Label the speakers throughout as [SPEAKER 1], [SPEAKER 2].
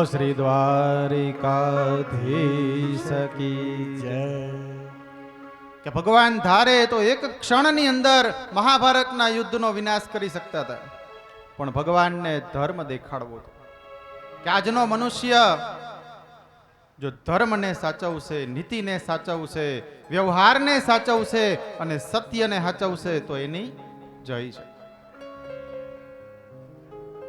[SPEAKER 1] શ્રી દ્વારિકાધીશ કી જય. કે ભગવાન ધારે તો એક ક્ષણની અંદર મહાભારતના યુદ્ધનો વિનાશ કરી શકતા હતા, પણ ભગવાનને ધર્મ દેખાડવો હતો કે આજનો મનુષ્ય જો ધર્મને સાચવશે, નીતિને સાચવશે, વ્યવહારને સાચવશે અને સત્યને સાચવશે તો એની જય છે.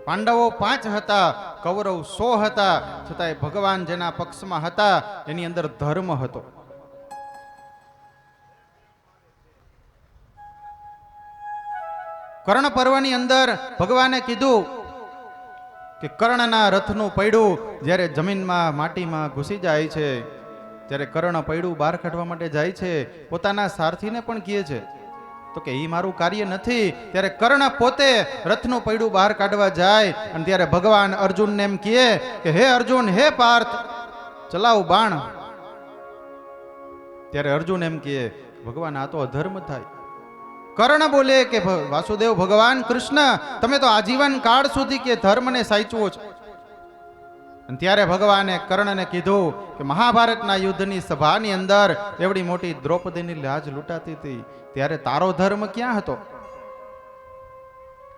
[SPEAKER 1] પાંડવો 5 હતા, કૌરવ 100 હતા, છતાંય ભગવાન જેના પક્ષમાં હતા એની અંદર ધર્મ હતો. કર્ણ પર્વની અંદર ભગવાને કીધું કે કર્ણના રથનું પૈડું જ્યારે જમીનમાં માટીમાં ઘૂસી જાય છે, ત્યારે કર્ણ પૈડું બહાર કાઢવા માટે જાય છે, પોતાના સારથીને પણ કહે છે તો કે એ મારું કાર્ય નથી. ત્યારે કર્ણ પોતે રથનું પૈડું બહાર કાઢવા જાય અને ત્યારે ભગવાન અર્જુનને એમ કહે કે હે અર્જુન, હે પાર્થ, ચલાવ બાણ. ત્યારે અર્જુન એમ કહે ભગવાન આ તો અધર્મ થાય. કર્ણ બોલે કે વાસુદેવ ભગવાન કૃષ્ણ, તમે તો આજીવન કાળ સુધી કે ધર્મને સાચવો છો. અને ત્યારે ભગવાને કર્ણને કીધું કે મહાભારતના યુદ્ધની સભાની અંદર એવડી મોટી દ્રૌપદીની લાજ લૂંટાતી હતી, ત્યારે તારો ધર્મ ક્યાં હતો?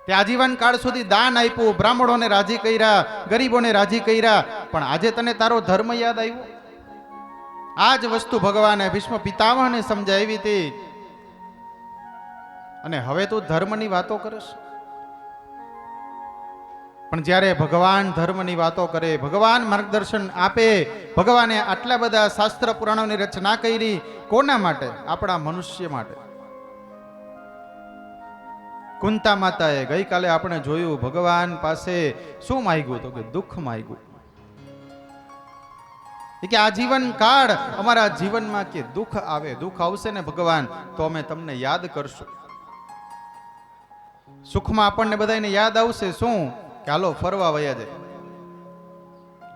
[SPEAKER 1] તે આજીવન કાળ સુધી દાન આપ્યું, બ્રાહ્મણોને રાજી કર્યા, ગરીબોને રાજી કર્યા, પણ આજે તને તારો ધર્મ યાદ આવ્યો? આ જ વસ્તુ ભગવાને ભીષ્મ પિતામહને સમજાવી હતી. અને હવે તું ધર્મની વાતો કરીશ, પણ જ્યારે ભગવાન ધર્મની વાતો કરે, ભગવાન માર્ગદર્શન આપે, ભગવાને આટલા બધા શાસ્ત્ર પુરાણોની રચના કરી, કોના માટે? આપણા મનુષ્ય માટે. કુંતા માતાએ ગઈકાલે આપણે જોયું ભગવાન પાસે શું માંગ્યું તો કે દુઃખ માંગ્યું. કે આજીવન કાળ અમારા જીવનમાં કે દુઃખ આવે, દુઃખ આવશે ને ભગવાન તો અમે તમને યાદ કરશું. સુખમાં આપણને બધાને યાદ આવશે શું કે હાલો ફરવા વયા જાય.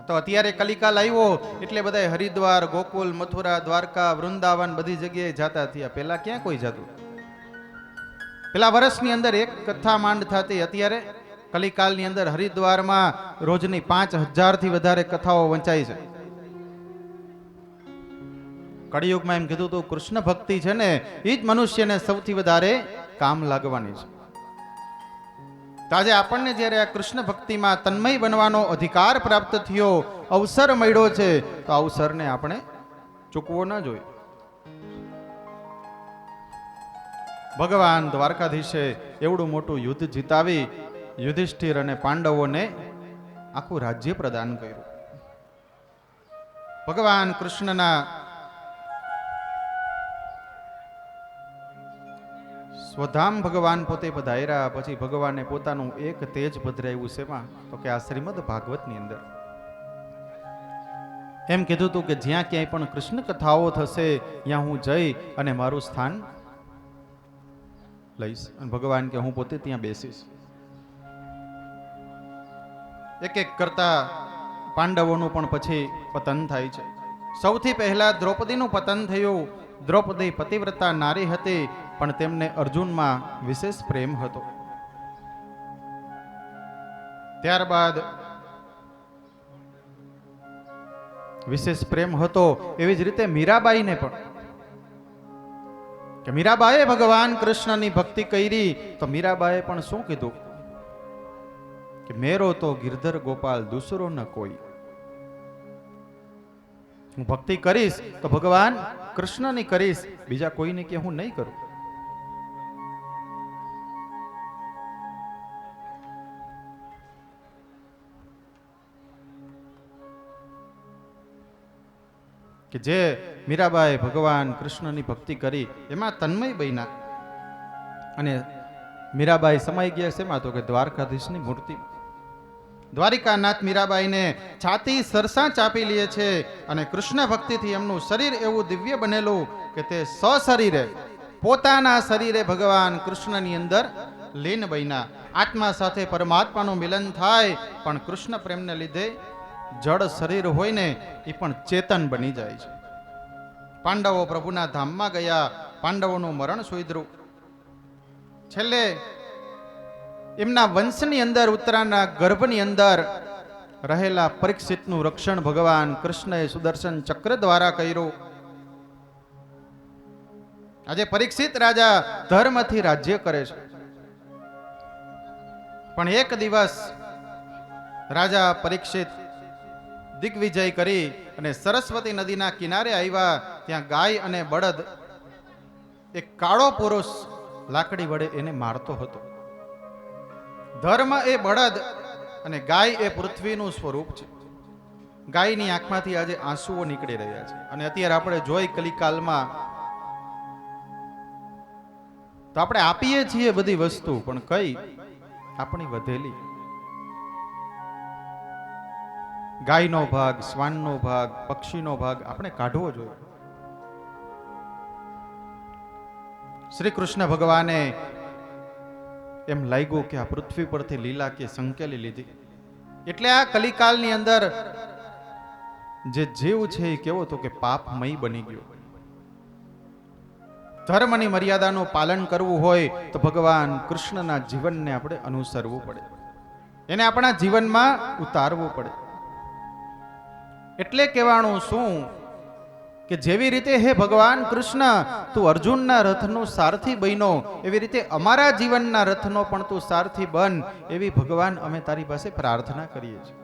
[SPEAKER 1] તો અત્યારે કલિકાલ આવ્યો એટલે બધા હરિદ્વાર, ગોકુલ, મથુરા, દ્વારકા, વૃંદાવન બધી જગ્યાએ જાતા થયા. પેલા ક્યાં કોઈ જતું? પેલા વર્ષની અંદર એક કથા માંડ થતી, અત્યારે કલિકાલની અંદર હરિદ્વારમાં રોજની 5000 થી વધારે કથાઓ વંચાય છે. કળિયુગમાં એમ કીધું તું કૃષ્ણ ભક્તિ છે ને એ જ મનુષ્યને સૌથી વધારે કામ લાગવાની છે. આજે આપણને જ્યારે આ કૃષ્ણ ભક્તિમાં તન્મય બનવાનો અધિકાર પ્રાપ્ત થયો, અવસર મળ્યો છે, તો અવસરને આપણે ચૂકવો ન જોઈએ. ભગવાન દ્વારકાધીશે એવડું મોટું યુદ્ધ જીતાવી યુધિષ્ઠિર અને પાંડવોને આખું રાજ્ય પ્રદાન કર્યું. ભગવાન કૃષ્ણના સ્વધામ ભગવાન પોતે પધાર્યા પછી ભગવાને પોતાનું એક તેજ પધરાવ્યું શેમાં? તો કે આ શ્રીમદ ભાગવતની અંદર. એમ કીધું હતું કે જ્યાં ક્યાંય પણ કૃષ્ણ કથાઓ થશે ત્યાં હું જઈ અને મારું સ્થાન લઈશ. અને ભગવાન કે હું પોતે ત્યાં બેસીશ. એક એક કરતા પાંડવોનું પણ પછી પતન થાય છે. સૌથી પહેલા દ્રૌપદીનું પતન થયું. દ્રૌપદી પતિવ્રતા નારી હતી, પણ તેમને અર્જુનમાં વિશેષ પ્રેમ હતો. ત્યારબાદ વિશેષ પ્રેમ હતો એવી જ રીતે મીરાબાઈને પણ, કે મીરાબાઈએ ભગવાન કૃષ્ણની ભક્તિ કરી તો મીરાબાઈએ પણ શું કીધું કે મેરો તો ગિરધર ગોપાલ દૂસરો ન કોઈ. હું ભક્તિ કરીશ તો ભગવાન કૃષ્ણની કરીશ, બીજા કોઈને કે હું નહીં કરું. કે જે મીરાબાઈ ભગવાન કૃષ્ણની ભક્તિ કરી એમાં તન્મય બન્યા. અને મીરાબાઈ સમાઈ ગયા છે એમાં તો કે દ્વારકાધીશની મૂર્તિ. દ્વારિકાનાથ મીરાબાઈને છાતી સરસા ચાપી લે છે અને કૃષ્ણ ભક્તિથી એમનું શરીર એવું દિવ્ય બનેલું કે તે સશરીરે પોતાના શરીરે ભગવાન કૃષ્ણની અંદર લીન બન્યા. આત્મા સાથે પરમાત્માનું મિલન થાય, પણ કૃષ્ણ પ્રેમને લીધે જડ શરીર હોય ને એ પણ ચેતન બની જાય છે. પાંડવો પ્રભુના ધામમાં ગયા. પાંડવોનું મરણ સુધર્યું. છેલ્લે એમના વંશની અંદર ઉત્તરાના ગર્ભની અંદર રહેલા પરીક્ષિતનું રક્ષણ ભગવાન કૃષ્ણએ સુદર્શન ચક્ર દ્વારા કર્યું. આજે પરીક્ષિત રાજા ધર્મથી રાજ્ય કરે છે. પણ એક દિવસ રાજા પરીક્ષિત દિગ્વિજય કરી અને સરસ્વતી નદીના કિનારે આવ્યા. ત્યાં ગાય અને બળદ, એક કાળો પુરુષ લાકડી વડે એને મારતો હતો. ધર્મ એ બળદ અને ગાય એ પૃથ્વીનું સ્વરૂપ છે. ગાયની આંખમાંથી આજે આંસુઓ નીકળી રહ્યા છે. અને અત્યારે આપણે જોઈ કલિકાલમાં તો આપણે આપીએ છીએ બધી વસ્તુ, પણ કઈ આપણી વધેલી. ગાયનો ભાગ, શ્વાનનો ભાગ, પક્ષીનો ભાગ આપણે કાઢવો જોઈએ. શ્રી કૃષ્ણ ભગવાને એમ લાગ્યું કે આ પૃથ્વી પરથી લીલા કે સંકેલી લીધી. એટલે આ કલિકાલની અંદર જે જીવ છે એ કેવો તો કે પાપમય બની ગયો. ધર્મની મર્યાદાનું પાલન કરવું હોય તો ભગવાન કૃષ્ણના જીવનને આપણે અનુસરવું પડે, એને આપણા જીવનમાં ઉતારવું પડે. એટલે કહેવાનું શું કે જેવી રીતે હે ભગવાન કૃષ્ણ તું અર્જુનના રથનો સારથી બન્યો, એવી રીતે અમારા જીવનના રથનો પણ તું સારથી બન, એવી ભગવાન અમે તારી પાસે પ્રાર્થના કરીએ છીએ.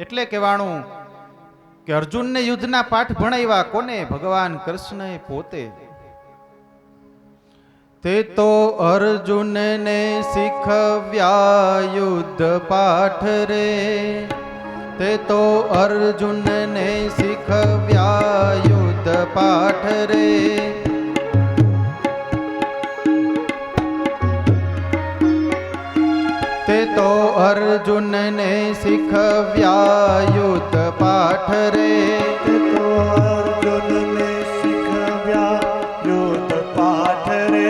[SPEAKER 1] એટલે કહેવાનું કે અર્જુનને યુદ્ધના પાઠ ભણાવ્યા કોને? ભગવાન કૃષ્ણએ પોતે. તે તો અર્જુનને શીખવ્યા યુદ્ધ પાઠ રે, તે તો અર્જુનને શીખવ્યા યુદ્ધ પાઠ રે. તે તો અર્જુનને શીખવ્યા યુદ્ધ પાઠ રે.
[SPEAKER 2] તે તો અર્જુનને શીખવ્યા યુદ્ધ પાઠ રે.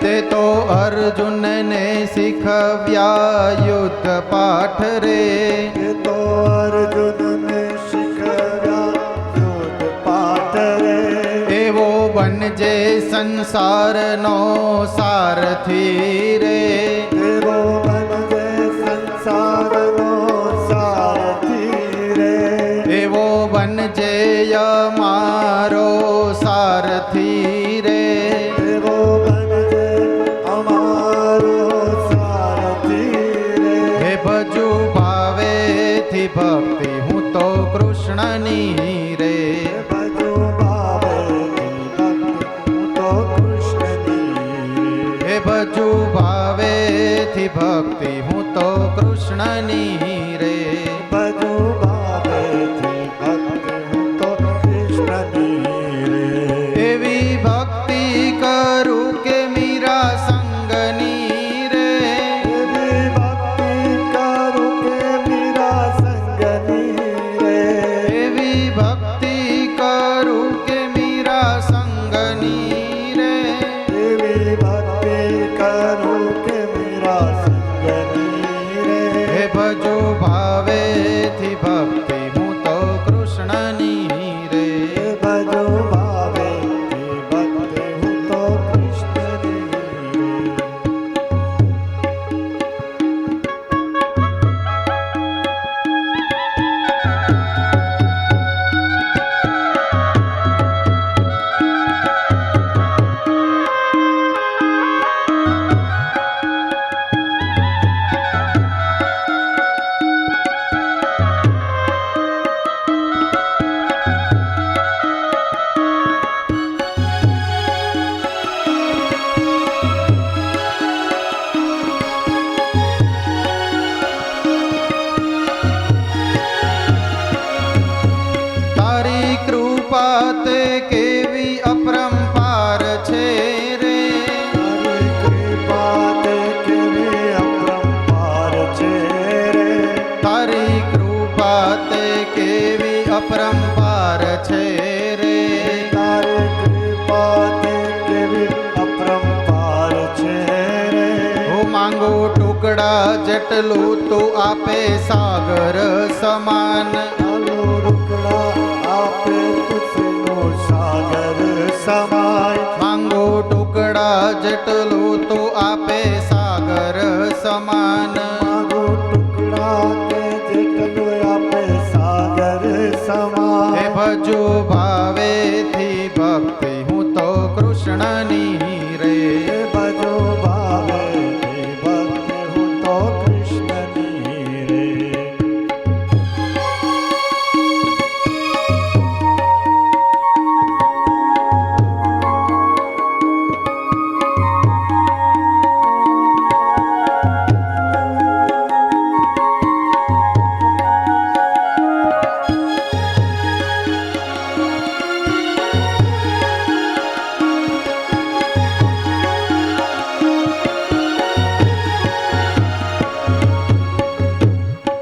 [SPEAKER 1] તે તો અર્જુનને શીખવ્યા યુદ્ધ પાઠ રે.
[SPEAKER 2] તે તો અર્જુનને શીખવ્યા યુદ્ધ પાઠ રે.
[SPEAKER 1] એવો બનજે સંસારનો સારથી રે.
[SPEAKER 2] એવો બનજે સંસારનો સારથી રે.
[SPEAKER 1] એવો બનજે અમારો સારથી રે.
[SPEAKER 2] એવો બનજે અમારો સારથી રે.
[SPEAKER 1] હે ભજુ ભાવેથી ભક્તિ હું તો કૃષ્ણની રે.
[SPEAKER 2] ભજો ભાવેથી ભક્તિ હું તો કૃષ્ણની.
[SPEAKER 1] હે ભજુ ભાવેથી ભક્તિ હું તો કૃષ્ણની રે.
[SPEAKER 2] ભજો ભાવેથી ભક્તિ હું તો કૃષ્ણની રે.
[SPEAKER 1] એવી ભક્તિ કરું કે મીરા ટુકડા જેટલું તું આપે સાગર સમાન.
[SPEAKER 2] આલુ રૂકડા આપે તુજનો સાગર સમાય.
[SPEAKER 1] માંગુ ટુકડા જેટલું તું આપે સાગર સમાન.
[SPEAKER 2] માંગુ ટુકડા કે જેટલું આપે સાગર સમાય.
[SPEAKER 1] હે ભજુ ભાવેથી ભક્તિ હું તો કૃષ્ણની રે.
[SPEAKER 2] હે ભજો ભાવેથી ભક્તિ હું તો કૃષ્ણની રે.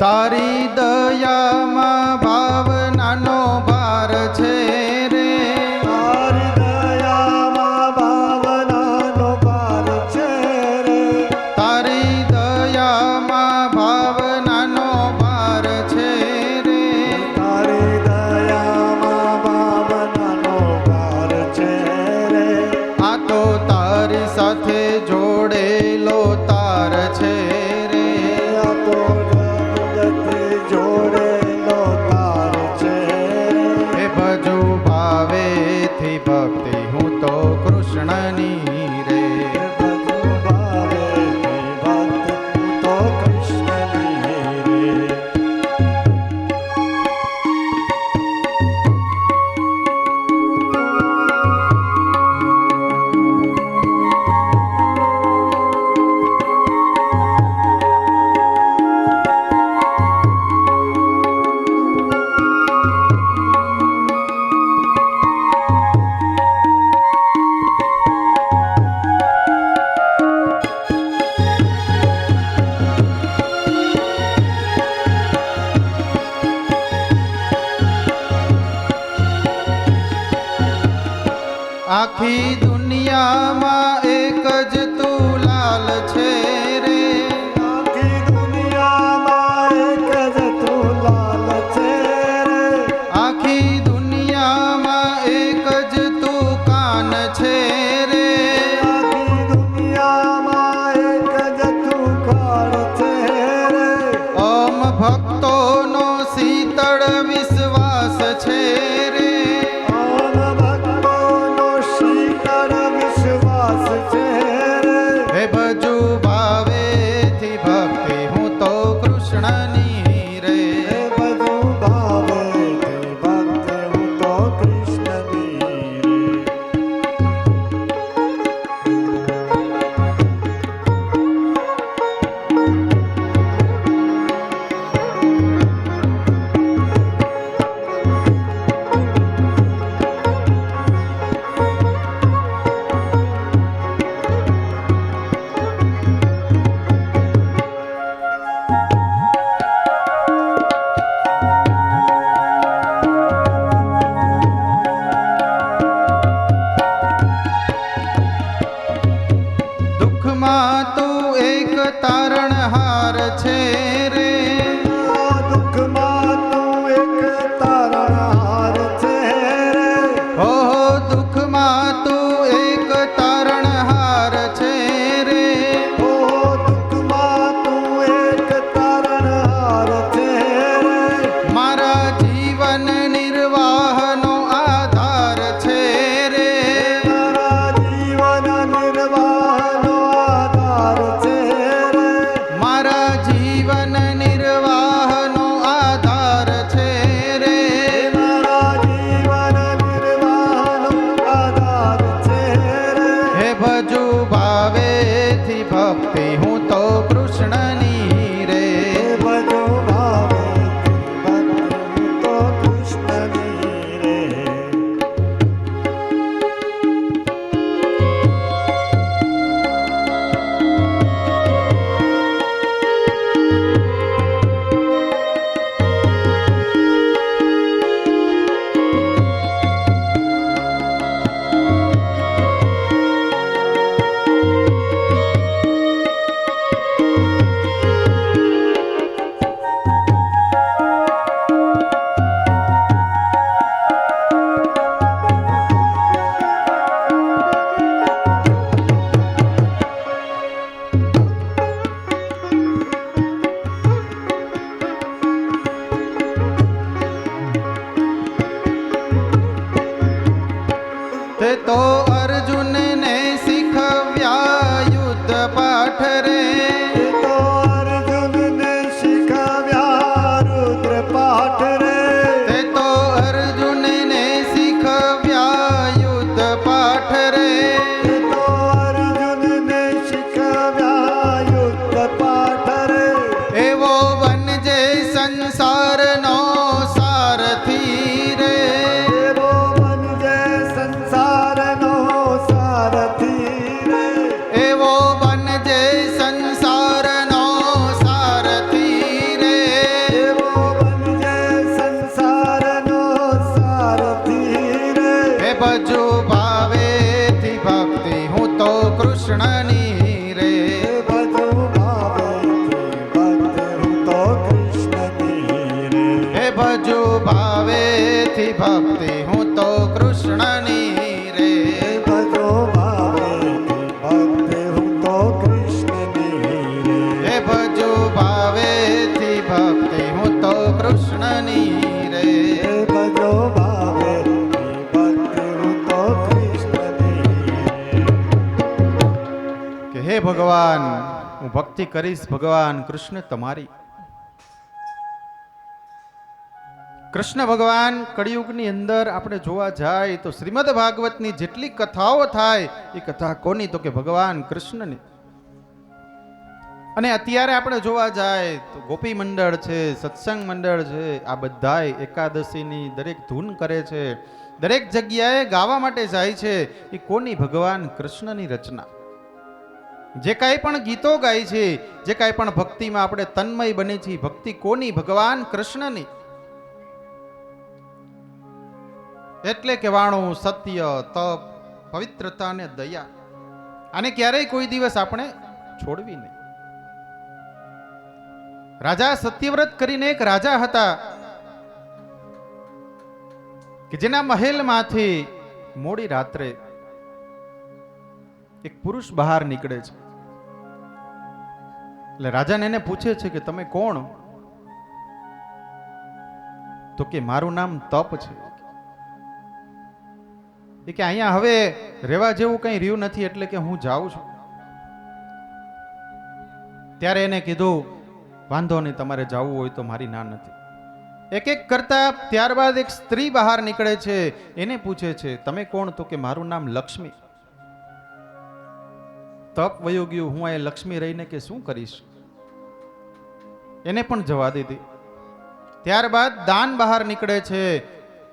[SPEAKER 1] તારી દયામાં ભાવનાનો ભાર છે રે.
[SPEAKER 2] તારી દયામાં ભાવનાનો ભાર છે રે.
[SPEAKER 1] તારી દયામાં ભાવનાનો ભાર છે રે.
[SPEAKER 2] તારી દયામાં ભાવનાનો ભાર છે રે.
[SPEAKER 1] આ તો તારી સાથે જોડેલો તાર છે રે.
[SPEAKER 2] આ તો જગતથી જોડેલો તાર છે રે.
[SPEAKER 1] હે ભજુ ભાવેથી ભક્તિ હું તો કૃષ્ણની રે.
[SPEAKER 2] ભજો ભાવેથી ભક્તિ હું તો કૃષ્ણની રે.
[SPEAKER 1] આખી દુનિયામાં એક જ તું લાલ છે રે.
[SPEAKER 2] આખી દુનિયામાં એક જ તું લાલ છે રે.
[SPEAKER 1] આખી દુનિયામાં એક જ તું કાન છે રે.
[SPEAKER 2] આખી દુનિયામાં એક જ તું કાળ છે રે.
[SPEAKER 1] ઓમ ભક્તોનો શીતળ વિશ્વાસ છે રે.
[SPEAKER 2] ઓમ ભક્તોનો શીતળ વિશ્વાસ છે રે.
[SPEAKER 1] હે ભજુ ભાવેથી ભક્તિ હું તો કૃષ્ણની રે.
[SPEAKER 2] હે ભજો ભાવેથી ભક્તિ હું તો કૃષ્ણની રે.
[SPEAKER 1] દુઃખમાં તું એક તારણહાર છે રે.
[SPEAKER 2] દુઃખમાં તું એક તારણહાર છે રે.
[SPEAKER 1] હો દુઃખમાં તું એક તારણહાર છે રે.
[SPEAKER 2] ઓ દુઃખમાં તું એક તારણહાર છે રે.
[SPEAKER 1] મારા જીવન નિર્વાહનો આધાર છે રે.
[SPEAKER 2] મારા જીવન નિર્વાહનો આધાર છે રે.
[SPEAKER 1] મારા જીવન નિર્વાહનો આધાર છે રે.
[SPEAKER 2] મારા જીવન નિર્વાહનો આધાર છે રે.
[SPEAKER 1] હે ભજુ ભાવેથી ભક્તિ હું તો કૃષ્ણની રે.
[SPEAKER 2] હે ભજો ભાવેથી ભક્તિ હું તો કૃષ્ણની રે.
[SPEAKER 1] પાઠ રે
[SPEAKER 2] તો અર્જુનને શીખવ્યા યુદ્ધ પાઠ રે
[SPEAKER 1] એવો બનજે સંસારનો સારથી રે
[SPEAKER 2] એવો બનજે સંસારનો સારથી રે
[SPEAKER 1] એવો બનજે સંસારનો સારથી રે
[SPEAKER 2] એવો બનજે સંસારનો સારથી રે
[SPEAKER 1] હે ભજુ ભાવેથી ભક્તિ હું તો કૃષ્ણની રે
[SPEAKER 2] ભજો ભાવેથી ભક્તિ હું તો કૃષ્ણની રે
[SPEAKER 1] હે ભજુ ભાવેથી ભક્તિ હું તો કૃષ્ણની રે
[SPEAKER 2] ભજો ભાવેથી ભક્તિ હું તો કૃષ્ણની રે
[SPEAKER 1] હે ભજુ ભાવેથી ભક્તિ હું તો કૃષ્ણની રે
[SPEAKER 2] ભજો ભાવેથી ભક્તિ હું તો કૃષ્ણની રે
[SPEAKER 1] કે હે ભગવાન હું ભક્તિ કરીશ ભગવાન કૃષ્ણ તમારી. કૃષ્ણ ભગવાન કળિયુગની અંદર આપણે જોવા જાય તો શ્રીમદ ભાગવતની જેટલી કથાઓ થાય એ કથા કોની તો કે ભગવાન કૃષ્ણની. અને અત્યારે આપણે જોવા જાય તો ગોપી મંડળ છે, સત્સંગ મંડળ છે, આ બધાય એકાદશીની દરેક ધૂન કરે છે, દરેક જગ્યાએ ગાવા માટે જાય છે. એ કોની? ભગવાન કૃષ્ણની રચના. જે કાંઈ પણ ગીતો ગાય છે, જે કાંઈ પણ ભક્તિમાં આપણે તન્મય બની છીએ, ભક્તિ કોની? ભગવાન કૃષ્ણની. એટલે કહેવાણું સત્ય, તપ, પવિત્રતા અને દયા આને ક્યારેય કોઈ દિવસ આપણે છોડવી નહીં. રાજા સત્યવ્રત કરીને એક રાજા હતા કે જેના મહેલમાંથી મોડી રાત્રે એક પુરુષ બહાર નીકળે છે. એટલે રાજાને એને પૂછે છે કે તમે કોણ? તો કે મારું નામ તપ છે. એ કે અહીંયા હવે રહેવા જેવું કંઈ રહ્યું નથી એટલે કે હું જાઉં છું. ત્યારે એને કીધું વાંધો નહીં, તમારે જવું હોય તો મારી ના નથી. એક એક કરતા ત્યારબાદ એક સ્ત્રી બહાર નીકળે છે. એને પૂછે છે તમે કોણ? તો કે મારું નામ લક્ષ્મી. તપ વયો ગયું, હું અહીં લક્ષ્મી રહીને કે શું કરીશ? એને પણ જવા દીધી. ત્યારબાદ દાન બહાર નીકળે છે.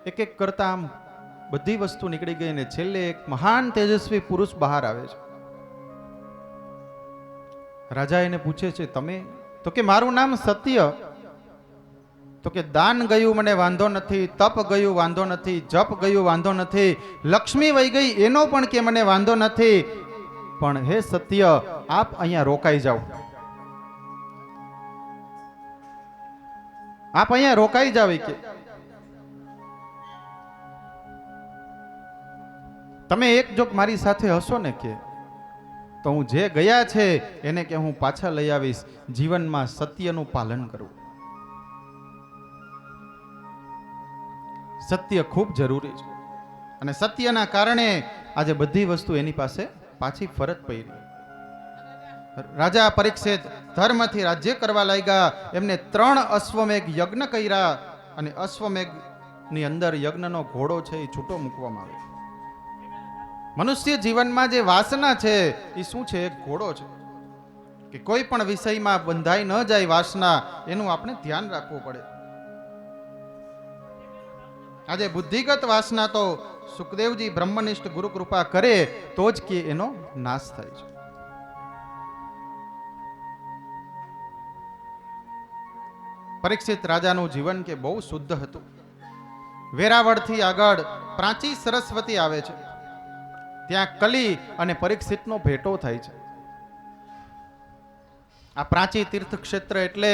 [SPEAKER 1] એક એક કરતા આમ બધી વસ્તુ નીકળી ગઈ ને છેલ્લે એક મહાન તેજસ્વી પુરુષ બહાર આવે છે. રાજા એને પૂછે છે તમે? તો કે મારું નામ સત્ય. તો કે દાન ગયું મને વાંધો નથી, તપ ગયું વાંધો નથી, જપ ગયું વાંધો નથી, લક્ષ્મી વહી ગઈ એનો પણ કે મને વાંધો નથી, પણ હે સત્ય આપ અહીંયા રોકાઈ જાઓ. આપ અહીંયા રોકાઈ જાવ કે તમે એક જોક મારી સાથે હશો ને કે તો હું જે ગયા છે એને કે હું પાછા લઈ આવીશ. જીવનમાં સત્યનું પાલન કરવું, સત્ય ખૂબ જરૂરી છે. અને સત્યના કારણે આજે બધી વસ્તુ એની પાસે પાછી ફરજ પડી. રાજા પરીક્ષિત ધર્મથી રાજ્ય કરવા લાગ્યા. એમને 3 અશ્વમેઘ યજ્ઞ કર્યા અને અશ્વમેઘની અંદર યજ્ઞનો ઘોડો છે એ છૂટો મૂકવામાં આવ્યો. મનુષ્ય જીવનમાં જે વાસના છે એ શું છે? એક ઘોડો છે કે કોઈ પણ વિષયમાં બંધાઈ ન જાય વાસના, એનું આપણે ધ્યાન રાખવું પડે. આજે બુદ્ધિગત વાસના તો સુખદેવજી બ્રહ્મનિષ્ઠ ગુરુ કૃપા કરે તો જ કે એનો નાશ થાય છે. પરીક્ષિત રાજાનું જીવન કે બહુ શુદ્ધ હતું. વેરાવળથી આગળ પ્રાચી સરસ્વતી આવે છે. ત્યાં કલી અને પરીક્ષિતનો ભેટો થાય છે. આ પ્રાચી તીર્થ ક્ષેત્ર એટલે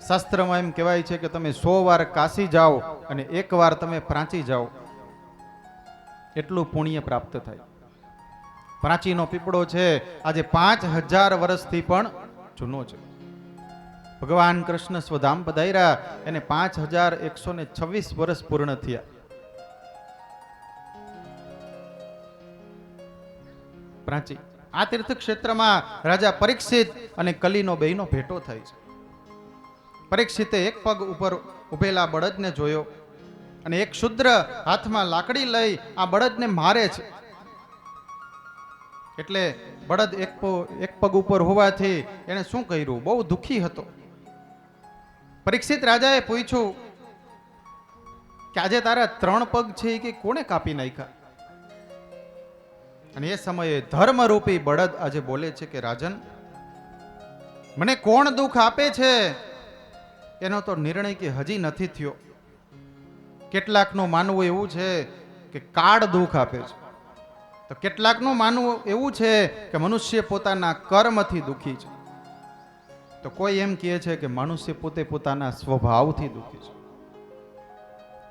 [SPEAKER 1] શાસ્ત્રમાં એમ કહેવાય છે કે તમે 100 વાર કાશી જાઓ અને 1 વાર તમે પ્રાચી જાઓ એટલું પુણ્ય પ્રાપ્ત થાય. પ્રાચીનો પીપળો છે આજે 5000 વર્ષથી પણ જૂનો છે. ભગવાન કૃષ્ણ સ્વધામ પધાર્યા એને 5126 વર્ષ પૂર્ણ થયા. પ્રાચી આ તીર્થ ક્ષેત્રમાં રાજા પરીક્ષિત અને કલીનો બેયનો ભેટો થાય છે. પરીક્ષિતે એક પગ ઉપર ઉભેલા બળદને જોયો અને એક શુદ્ર હાથમાં લાકડી લઈ આ બળદને મારે છે. એટલે બળદ એક પગ ઉપર હોવાથી એને શું કર્યું? બહુ દુઃખી હતો. પરીક્ષિત રાજાએ પૂછ્યું કે આજે તારા 3 પગ છે કે કોણે કાપી નાખ્યા? અને એ સમયે ધર્મરૂપી બળદ આજે બોલે છે કે રાજન, મને કોણ દુઃખ આપે છે એનો તો નિર્ણય કે હજી નથી થયો. કેટલાકનું માનવું એવું છે કે કાળ દુઃખ આપે છે, તો કેટલાકનું માનવું એવું છે કે મનુષ્ય પોતાના કર્મથી દુઃખી છે, તો કોઈ એમ કહે છે કે મનુષ્ય પોતે પોતાના સ્વભાવથી દુઃખી છે.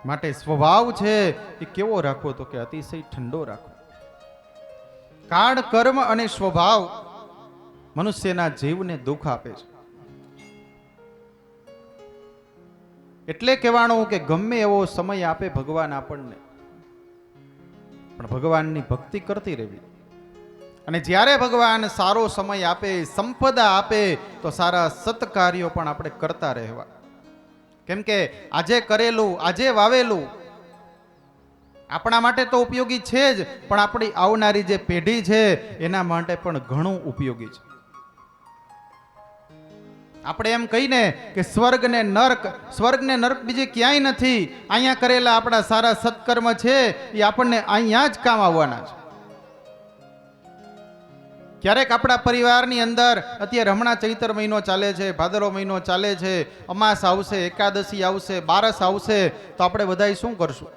[SPEAKER 1] માટે સ્વભાવ છે એ કેવો રાખવો? તો કે અતિશય ઠંડો રાખવો. કાળ, કર્મ અને સ્વભાવ મનુષ્યના જીવને દુઃખ આપે છે. એટલે કહેવાનું કે ગમે એવો સમય આપે ભગવાન આપણને, પણ ભગવાનની ભક્તિ કરતી રહેવી. અને જ્યારે ભગવાન સારો સમય આપે, સંપદા આપે, તો સારા સત્કાર્યો પણ આપણે કરતા રહેવા. કેમ કે આજે કરેલું, આજે વાવેલું આપણા માટે તો ઉપયોગી છે જ, પણ આપણી આવનારી જે પેઢી છે એના માટે પણ ઘણું ઉપયોગી છે. આપણે એમ કહીને કે સ્વર્ગ ને નર્ક બીજે ક્યાંય નથી. અહીંયા કરેલા આપણા સારા સત્કર્મ છે એ આપણને અહીંયા જ કામ આવવાના છે. ક્યારેક આપણા પરિવારની અંદર અત્યારે હમણાં ચૈત્ર મહિનો ચાલે છે, ભાદરવો મહિનો ચાલે છે, અમાસ આવશે, એકાદશી આવશે, બારસ આવશે, તો આપણે બધાય શું કરશું?